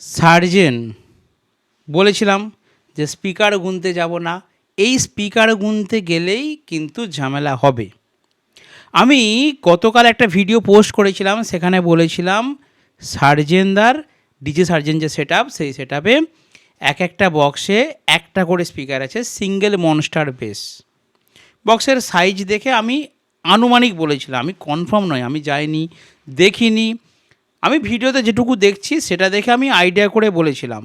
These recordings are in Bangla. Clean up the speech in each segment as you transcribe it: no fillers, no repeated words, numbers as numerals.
সার্জেন বলেছিলাম যে স্পিকার গুনতে যাব না, এই স্পিকার গুনতে গেলেই কিন্তু ঝামেলা হবে। আমি গতকাল একটা ভিডিও পোস্ট করেছিলাম, সেখানে বলেছিলাম সার্জেনদার ডিজে সার্জেন যে সেট আপ, সেই সেট আপে এক একটা বক্সে একটা করে স্পিকার আছে, সিঙ্গেল মনস্টার বেস। বক্সের সাইজ দেখে আমি আনুমানিক বলেছিলাম, আমি কনফার্ম নয়, আমি যাইনি, দেখিনি। আমি ভিডিওতে যেটুকু দেখছি সেটা দেখে আমি আইডিয়া করে বলেছিলাম।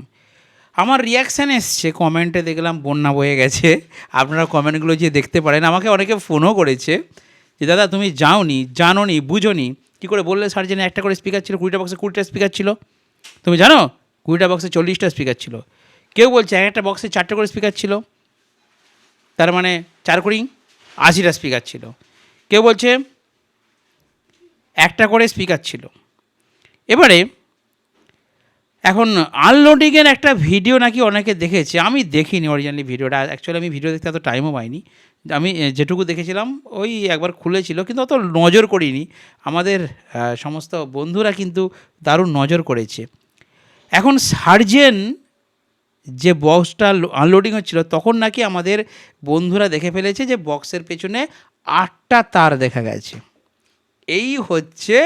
আমার রিয়াকশান এসছে, কমেন্টে দেখলাম বন্যা বয়ে গেছে। আপনারা কমেন্টগুলো যে দেখতে পারেন, আমাকে অনেকে ফোনও করেছে যে দাদা তুমি যাওনি, জানোনি, বুঝোনি, কী করে বললে সার্জেনে একটা করে স্পিকার ছিল, 20টা বক্সে 20টা স্পিকার ছিল। তুমি জানো 20টা বক্সে 40টা স্পিকার ছিল। কেউ বলছে এক একটা বক্সে 4টে করে স্পিকার ছিল, তার মানে 4 কুড়ি 80টা স্পিকার ছিল। কেউ বলছে একটা করে স্পিকার ছিল। এবারে এখন আনলোডিংয়ের একটা ভিডিও নাকি অনেকে দেখেছে, আমি দেখিনি অরিজিনালি ভিডিওটা। অ্যাকচুয়ালি আমি ভিডিও দেখতে এত টাইমও পাইনি। আমি যেটুকু দেখেছিলাম ওই একবার খুলেছিল, কিন্তু অত নজর করিনি। আমাদের সমস্ত বন্ধুরা কিন্তু দারুণ নজর করেছে। এখন সার্জেন যে বক্সটা আনলোডিং হচ্ছিল, তখন নাকি আমাদের বন্ধুরা দেখে ফেলেছে যে বক্সের পেছনে 8টা তার দেখা গেছে। এই হচ্ছে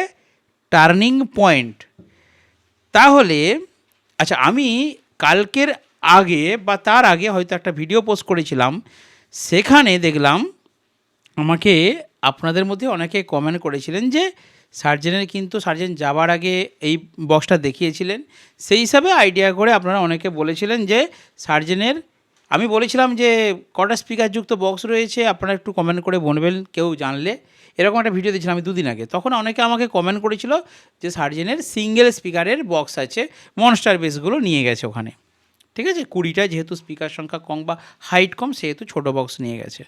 টার্নিং পয়েন্ট। তাহলে আচ্ছা, আমি কালকের আগে বা তার আগে হয়তো একটা ভিডিও পোস্ট করেছিলাম, সেখানে দেখলাম আমাকে আপনাদের মধ্যে অনেকে কমেন্ট করেছিলেন যে সার্জেনের কিন্তু সার্জেন যাবার আগে এই বক্সটা দেখিয়েছিলেন, সেই হিসাবে আইডিয়া করে আপনারা অনেকে বলেছিলেন যে সার্জেনের, আমি বলেছিলাম যে কটা স্পিকারযুক্ত বক্স রয়েছে আপনারা একটু কমেন্ট করে বলবেন কেউ জানলে। এরকম একটা ভিডিও দিয়েছিলাম আমি 2 দিন আগে। তখন অনেকে আমাকে কমেন্ট করেছিল যে সার্জেনের সিঙ্গেল স্পিকারের বক্স আছে, মনস্টার বেসগুলো নিয়ে গেছে ওখানে। ঠিক আছে, 20টা যেহেতু স্পিকার সংখ্যা কম বা হাইট কম, সেহেতু ছোটো বক্স নিয়ে গেছে।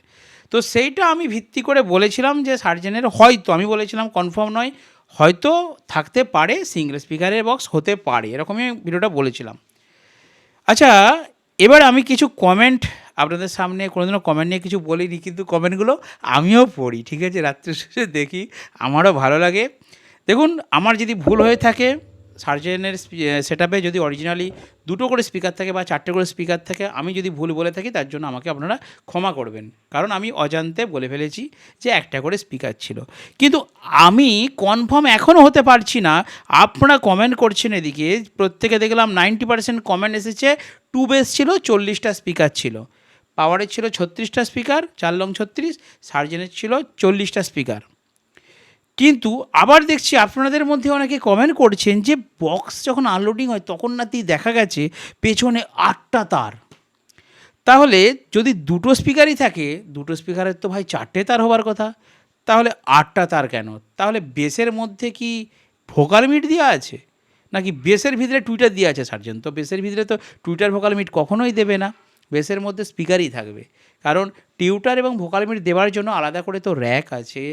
তো সেইটা আমি ভিত্তি করে বলেছিলাম যে সার্জেনের হয়তো, আমি বলেছিলাম কনফার্ম নয়, হয়তো থাকতে পারে, সিঙ্গেল স্পিকারের বক্স হতে পারে, এরকমই ভিডিওটা বলেছিলাম। আচ্ছা, এবার আমি কিছু কমেন্ট আপনাদের সামনে, কোনোদিনও কমেন্ট নিয়ে কিছু বলিনি, কিন্তু কমেন্টগুলো আমিও পড়ি, ঠিক আছে, রাত্রে শেষে দেখি, আমারও ভালো লাগে। দেখুন, আমার যদি ভুল হয়ে থাকে, সার্জেনের সেট আপে যদি অরিজিনালি 2টো করে স্পিকার থাকে বা 4টে করে স্পিকার থাকে, আমি যদি ভুল বলে থাকি তার জন্য আমাকে আপনারা ক্ষমা করবেন, কারণ আমি অজান্তে বলে ফেলেছি যে একটা করে স্পিকার ছিল। কিন্তু আমি কনফার্ম এখনও হতে পারছি না। আপনারা কমেন্ট করছেন, এদিকে প্রত্যেকে দেখলাম 90% কমেন্ট এসেছে 2 বেস ছিল, 40টা স্পিকার ছিল। পাওয়ারের ছিল 36টা স্পিকার, 4 লং 36, সার্জেনের ছিল 40টা স্পিকার। কিন্তু আবার দেখছি আপনাদের মধ্যে অনেকে কমেন্ট করছেন যে বক্স যখন আনলোডিং হয় তখন নাকি দেখা গেছে পেছনে 8টা তার। তাহলে যদি 2টো স্পিকারই থাকে, 2টো স্পিকারের তো ভাই 4টে তার হবার কথা, তাহলে 8টা তার কেন? তাহলে বেসের মধ্যে কি ভোকাল মিট দেওয়া আছে, নাকি বেসের ভিতরে টুইটার দেওয়া আছে সার্জেন? তো বেসের ভিতরে তো টুইটার ভোকাল মিট কখনোই দেবে না, বেসের মধ্যে স্পিকারই থাকবে। কারণ টিউটার এবং ভোকাল মিট দেওয়ার জন্য আলাদা করে তো র্যাক আছে,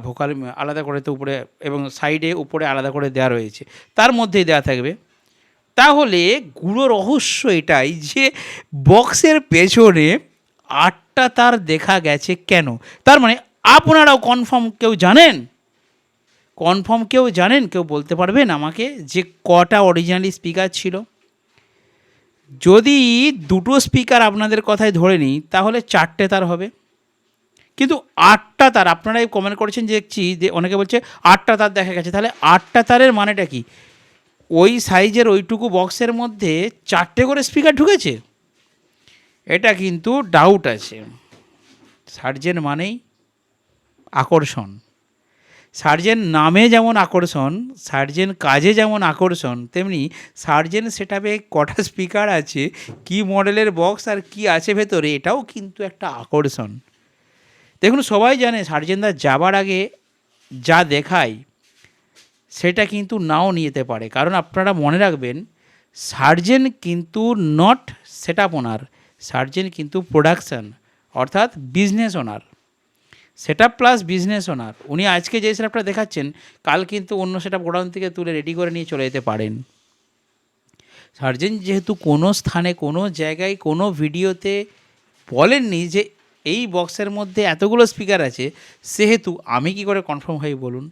ভোকাল আলাদা করে তো উপরে এবং সাইডে উপরে আলাদা করে দেওয়া রয়েছে, তার মধ্যেই দেওয়া থাকবে। তাহলে গুঁড়ো রহস্য এটাই যে বক্সের পেছনে 8টা তার দেখা গেছে কেন? তার মানে আপনারাও কনফার্ম কেউ জানেন? কনফার্ম কেউ জানেন? কেউ বলতে পারবেন আমাকে যে কটা অরিজিনালি স্পিকার ছিল? যদি 2টো স্পিকার আপনাদের কথায় ধরে নিই, তাহলে 4টে তার হবে, কিন্তু 8টা তার আপনারাই কমেন্ট করেছেন যে দেখছি যে অনেকে বলছে 8টা তার দেখা গেছে। তাহলে 8টা তারের মানেটা কি? ওই সাইজের ওইটুকু বক্সের মধ্যে 4টে করে স্পিকার ঢুকেছে? এটা কিন্তু ডাউট আছে। সার্জেন মানেই আকর্ষণ, সার্জেন নামে যেমন আকর্ষণ, সার্জেন কাজে যেমন আকর্ষণ, তেমনি সার্জেন সেটআপে কটা স্পিকার আছে, কি মডেলের বক্স আর কি আছে ভেতরে, এটাও কিন্তু একটা আকর্ষণ। দেখুন, সবাই জানে সার্জেনদা যাবার আগে যা দেখায় সেটা কিন্তু নাও নিয়ে যেতে পারে। কারণ আপনারা মনে রাখবেন, সার্জেন কিন্তু নট সেট আপ ওনার, সার্জেন কিন্তু প্রোডাকশান, অর্থাৎ business owner, set up plus business owner. উনি আজকে যে সেট আপটা দেখাচ্ছেন, কাল কিন্তু অন্য সেট আপ গোডাউন থেকে তুলে রেডি করে নিয়ে চলে যেতে পারেন। সার্জেন যেহেতু কোনো স্থানে, কোনো জায়গায়, কোনো ভিডিওতে বলেননি যে এই বক্সের মধ্যে এতগুলো স্পিকার আছে, সেহেতু আমি কি করে কনফার্ম হই বলুন?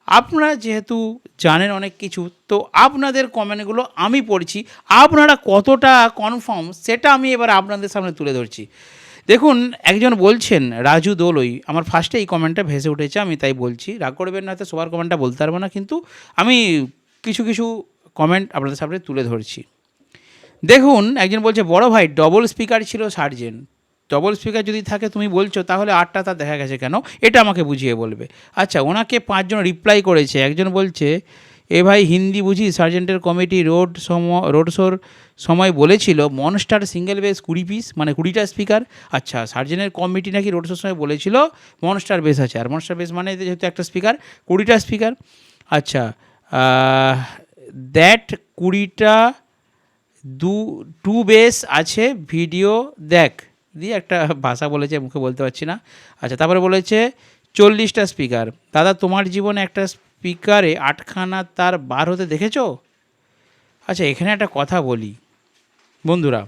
আপনারা যেহেতু জানেন অনেক কিছু, তো আপনাদের কমেন্টগুলো আমি পড়ছি, আপনারা কতটা কনফার্ম সেটা আমি এবার আপনাদের সামনে তুলে ধরছি। দেখুন, একজন বলছেন রাজু দোলই, আমার ফার্স্টে এই কমেন্টটা ভেসে উঠেছে, আমি তাই বলছি, রাগ করবেন না, হয়তো সবার কমেন্টটা বলতে পারবো না, কিন্তু আমি কিছু কিছু কমেন্ট আপনাদের সামনে তুলে ধরছি। দেখুন, একজন বলছে বড় ভাই ডবল স্পিকার ছিল সার্জেন্ট, ডবল স্পিকার যদি থাকে তুমি বলছো, তাহলে 8টা তার দেখা গেছে কেন, এটা আমাকে বুঝিয়ে বলবে। আচ্ছা, ওনাকে 5জন রিপ্লাই করেছে। একজন বলছে এ ভাই হিন্দি বুঝি, সার্জেন্টের কমিটি রোড শোর সময় বলেছিল মনস্টার সিঙ্গেল বেস 20 পিস, মানে 20টা স্পিকার। আচ্ছা, সার্জেন্টের কমিটি নাকি রোড শোর সময় বলেছিল মনস্টার বেস আছে, আর মনস্টার বেস মানে যেহেতু একটা স্পিকার 20টা স্পিকার। আচ্ছা, দ্যাট 20টা টু বেস আছে, ভিডিও দেখ দিয়ে একটা ভাষা বলেছে, মুখে বলতে পারছি না। আচ্ছা, তারপরে বলেছে 40টা স্পিকার। দাদা তোমার জীবনে একটা স্পিকারে 8খানা তার বার হতে দেখেছো? আচ্ছা, এখানে একটা কথা বলি বন্ধুরা।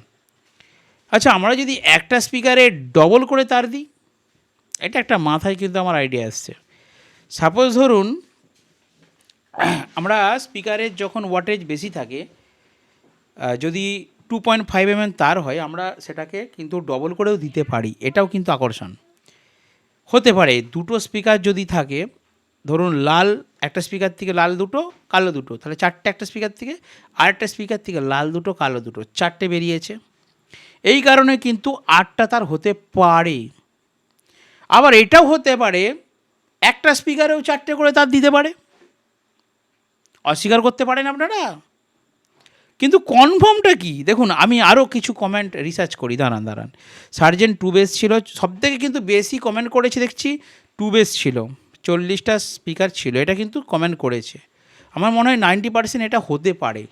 আচ্ছা, আমরা যদি একটা স্পিকারে ডবল করে তার দিই, এটা একটা মাথায় কিন্তু আমার আইডিয়া আসছে। সাপোজ ধরুন আমরা স্পিকারের যখন ওয়াটেজ বেশি থাকে, যদি 2.5 mm তার হয়, আমরা সেটাকে কিন্তু ডবল করেও দিতে পারি, এটাও কিন্তু আকর্ষণ হতে পারে। দুটো স্পিকার যদি থাকে, ধরুন লাল একটা স্পিকার থেকে লাল দুটো, কালো দুটো, তাহলে 4টে একটা স্পিকার থেকে, আরেকটা স্পিকার থেকে লাল দুটো, কালো দুটো, 4টে বেরিয়েছে। এই কারণে কিন্তু 8টা তার হতে পারে। আবার এটাও হতে পারে একটা স্পিকারেও 4টে করে তার দিতে পারে, অস্বীকার করতে পারেন আপনারা। কিন্তু কনফার্মটা কি দেখুন, আমি আরও কিছু কমেন্ট রিসার্চ করি, দাঁড়ান। সার্জেন্ট 2 বেস ছিল, সবথেকে কিন্তু বেশি কমেন্ট করেছে দেখছি 2 বেস ছিল, 40টা স্পিকার ছিল, এটা কিন্তু কমেন্ট করেছে। আমার মনে হয় 90% এটা হতে পারে,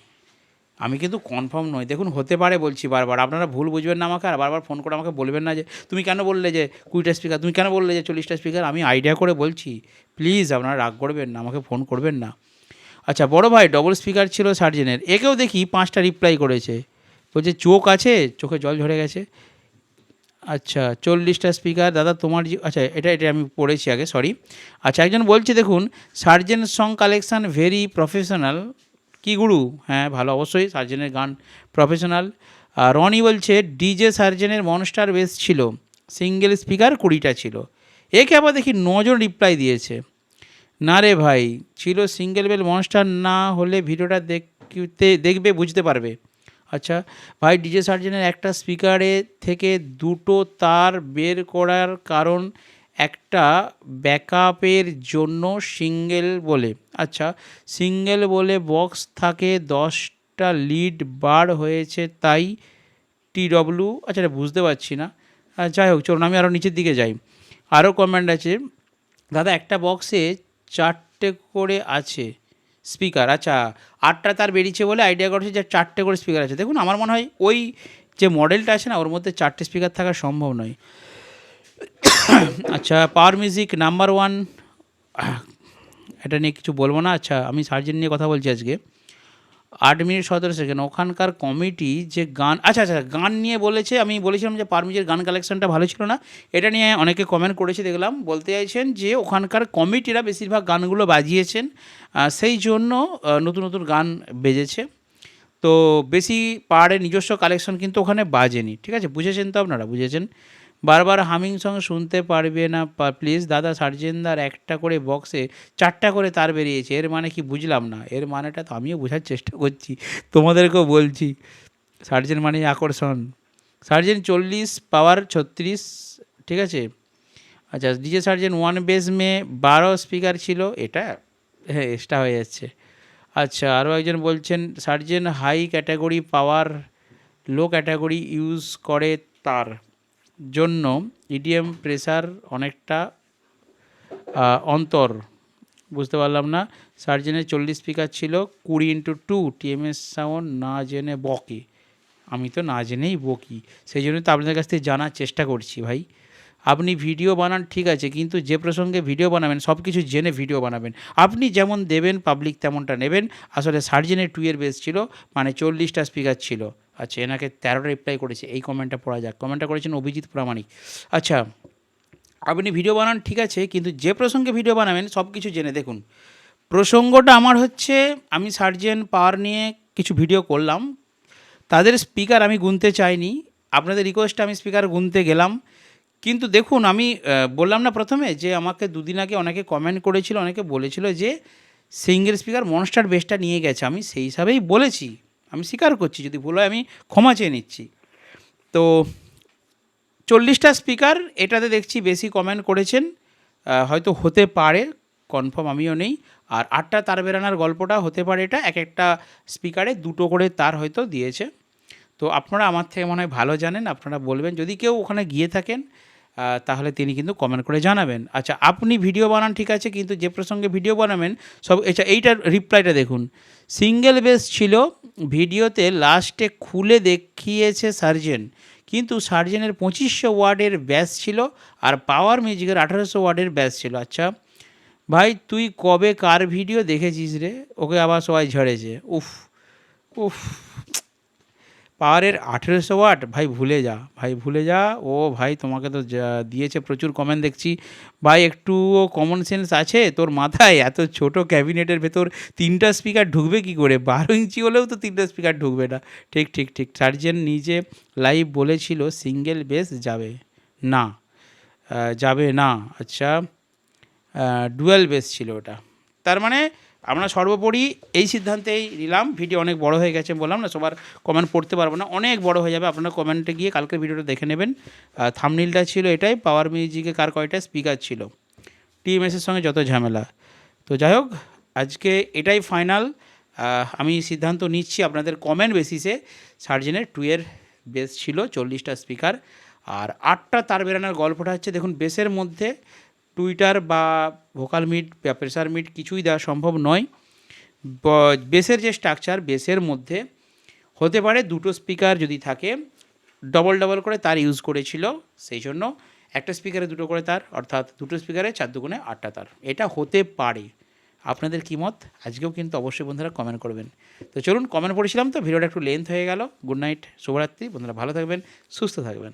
আমি কিন্তু কনফার্ম নই। দেখুন, হতে পারে বলছি বারবার, আপনারা ভুল বুঝবেন না আমাকে, আর বারবার ফোন করে আমাকে বলবেন না যে তুমি কেন বললে যে 20টা স্পিকার, তুমি কেন বললে যে 40টা স্পিকার। আমি আইডিয়া করে বলছি, প্লিজ আপনারা রাগ করবেন না, আমাকে ফোন করবেন না। আচ্ছা, বড় ভাই ডবল স্পিকার ছিল সার্জেনের, একেও দেখি 5টা রিপ্লাই করেছে, বলছে চোখ আছে, চোখে জল ঝরে গেছে। আচ্ছা, 40টা স্পিকার দাদা তোমার আচ্ছা, এটা আমি পড়েছি আগে, সরি। আচ্ছা, একজন বলছে দেখুন সার্জেন সং কালেকশান ভেরি প্রফেশনাল, কি গুরু, হ্যাঁ ভালো, অবশ্যই সার্জেনের গান প্রফেশনাল। রনি বলছে ডিজে সার্জেনের মনস্টার বেস ছিল, সিঙ্গেল স্পিকার 20টা ছিল। একে আবার দেখি 9জন রিপ্লাই দিয়েছে। না রে ভাই, ছিল সিঙ্গেল বেল মনস্টার, না হলে ভিডিওটা দেখবে বুঝতে পারবে। আচ্ছা ভাই, ডিজে সার্জেনের একটা স্পিকারে থেকে দুটো তার বের করার কারণ একটা ব্যাকআপের জন্য সিঙ্গেল বলে। আচ্ছা, সিঙ্গেল বলে বক্স থাকে, 10টা লিড বার হয়েছে তাই TW। আচ্ছা, এটা বুঝতে পারছি না, যাই হোক চলুন আমি আরও নিচের দিকে যাই। আরও কমেন্ট আছে, দাদা একটা বক্সে 4টে করে আছে স্পিকার। আচ্ছা, 8টা তার বেরিয়েছে বলে আইডিয়া করছে যে 4টে করে স্পিকার আছে। দেখুন, আমার মনে হয় ওই যে মডেলটা আছে না, ওর মধ্যে 4টে স্পিকার থাকা সম্ভব নয়। আচ্ছা, পাওয়ার মিউজিক নাম্বার 1, এটা নিয়ে কিছু বলবো না। আচ্ছা, আমি সার্জেন নিয়ে কথা বলছি আজকে। 8 মিনিট 17 সেকেন্ড, ওখানকার কমিটি যে গান, আচ্ছা গান নিয়ে বলেছে, আমি বলেছিলাম যে পারমিজের গান কালেকশনটা ভালো ছিল না, এটা নিয়ে অনেকে কমেন্ট করেছে দেখলাম, বলতে চাইছেন যে ওখানকার কমিটিরা বেশিরভাগ গানগুলো বাজিয়েছেন, সেই জন্য নতুন নতুন গান বেজেছে, তো বেশি পাহাড়ের নিজস্ব কালেকশন কিন্তু ওখানে বাজেনি। ঠিক আছে, বুঝেছেন তো আপনারা, বুঝেছেন। বারবার হামিং সং শুনতে পারবে না প্লিজ দাদা, সার্জেনদার একটা করে বক্সে 4টা করে তার বেরিয়েছে, এর মানে কি বুঝলাম না, এর মানেটা তো আমিও বোঝার চেষ্টা করছি, তোমাদেরকেও বলছি। সার্জেন মানে আকর্ষণ, সার্জেন 40 পাওয়ার 36, ঠিক আছে। আচ্ছা, ডিজে সার্জেন 1 বেস মে 12 স্পিকার ছিল, এটা হ্যাঁ এক্সট্রা হয়ে যাচ্ছে। আচ্ছা, আরও একজন বলছেন সার্জেন হাই ক্যাটাগরি পাওয়ার, লো ক্যাটাগরি ইউজ করে, তার জন্য ইডিএম প্রেসার অনেকটা অন্তর, বুঝতে পারলাম না। সার্জেনের 40 স্পিকার ছিল, 20x2 TMS সাউন্ড, না জেনে বকে। আমি তো না জেনেই বকি, সেই জন্য তো আপনাদের কাছ থেকে জানার চেষ্টা করছি ভাই। আপনি ভিডিও বানান ঠিক আছে, কিন্তু যে প্রসঙ্গে ভিডিও বানাবেন সব কিছু জেনে ভিডিও বানাবেন। আপনি যেমন দেবেন পাবলিক তেমনটা নেবেন। আসলে সার্জেনের 2 এর বেস ছিল, মানে 40টা স্পিকার ছিল। আচ্ছা, এনাকে 13টা রিপ্লাই করেছে, এই কমেন্টটা পড়া যাক। কমেন্টটা করেছেন অভিজিৎ প্রামাণিক। আচ্ছা, আপনি ভিডিও বানান ঠিক আছে, কিন্তু যে প্রসঙ্গে ভিডিও বানাবেন সব কিছু জেনে দেখুন। প্রসঙ্গটা আমার হচ্ছে, আমি সার্জেন পাওয়ার নিয়ে কিছু ভিডিও করলাম, তাদের স্পিকার আমি গুনতে চাইনি, আপনাদের রিকোয়েস্টে আমি স্পিকার গুনতে গেলাম। কিন্তু দেখুন, আমি বললাম না প্রথমে যে আমাকে দুদিন আগে অনেকে কমেন্ট করেছিল, অনেকে বলেছিল যে সিঙ্গেল স্পিকার মনস্টার বেসটা নিয়ে গেছে। আমি সেই হিসাবেই বলেছি, আমি স্বীকার করছি, যদি ভুল হয় আমি ক্ষমা চেয়ে নিচ্ছি। তো 40টা স্পিকার, এটাতে দেখছি বেশি কমেন্ট করেছেন, হয়তো হতে পারে, কনফার্ম আমিও নেই। আর 8টা তার বেরানোর গল্পটা হতে পারে, এটা এক একটা স্পিকারে 2টো করে তার হয়তো দিয়েছে। তো আপনারা আমার থেকে মনে হয় ভালো জানেন, আপনারা বলবেন যদি কেউ ওখানে গিয়ে থাকেন, তাহলে তিনি কিন্তু কমেন্ট করে জানাবেন। আচ্ছা, আপনি ভিডিও বানান ঠিক আছে, কিন্তু যে প্রসঙ্গে ভিডিও বানাবেন সব, আচ্ছা এইটার রিপ্লাইটা দেখুন। সিঙ্গেল বেস ছিল, ভিডিওতে লাস্টে খুলে দেখিয়েছে সার্জেন, কিন্তু সার্জেনের 2500 ওয়ার্ডের ব্যাস ছিল আর পাওয়ার মিউজিকের 1800 ওয়ার্ডের ব্যাস ছিল। আচ্ছা ভাই, তুই কবে কার ভিডিও দেখেছিস রে? ওকে আবার সবাই ঝরেছে। উফ উফ, পাওয়ারের 1800 ওয়াট, ভাই ভুলে যা, ভাই ভুলে যা। ও ভাই, তোমাকে তো দিয়েছে প্রচুর কমেন্ট দেখছি। ভাই একটুও কমন সেন্স আছে তোর মাথায়? এত ছোট ক্যাবিনেটের ভেতর 3টা স্পিকার ঢুকবে কি করে? 12 ইঞ্চি হলেও তো 3টা স্পিকার ঢুকবে না। ঠিক ঠিক ঠিক, সার্জেন নিজে লাইভ বলেছিল সিঙ্গেল বেস যাবে না, যাবে না। আচ্ছা, ডুয়েল বেস ছিল ওটা। তার মানে আমরা সর্বোপরি এই সিদ্ধান্তেই নিলাম, ভিডিও অনেক বড় হয়ে গেছে, বললাম না সবার কমেন্ট পড়তে পারবো না, অনেক বড় হয়ে যাবে, আপনারা কমেন্টে গিয়ে কালকের ভিডিওটা দেখে নেবেন। থাম্বনেইলটা ছিল এটাই, পাওয়ার মিউজিকে কার কয়টা স্পিকার ছিল, টিএমএসের সঙ্গে যত ঝামেলা। তো যাই হোক, আজকে এটাই ফাইনাল। আমি সিদ্ধান্ত নিচ্ছি আপনাদের কমেন্ট বেসিসে, সার্জেনের 2 বেস ছিল, 40টা স্পিকার আর 8টা তার বেরানোর গল্পটা হচ্ছে, দেখুন বেসের মধ্যে টুইটার বা ভোকাল মিড বা প্রেসার মিড কিছুই দেওয়া সম্ভব নয়। বেসের যে স্ট্রাকচার, বেসের মধ্যে হতে পারে 2টো স্পিকার যদি থাকে, ডবল ডবল করে তার ইউজ করেছিল, সেই জন্য একটা স্পিকারে 2টো করে তার, অর্থাৎ 2টো স্পিকারে 4 দুগুণে 8টা তার, এটা হতে পারে। আপনাদের কী মত? আজকেও কিন্তু অবশ্যই বন্ধুরা কমেন্ট করবেন। তো চলুন, কমেন্ট পড়েছিলাম তো, ভিডিওটা একটু লেন্থ হয়ে গেল। গুড নাইট, শুভরাত্রি বন্ধুরা, ভালো থাকবেন, সুস্থ থাকবেন।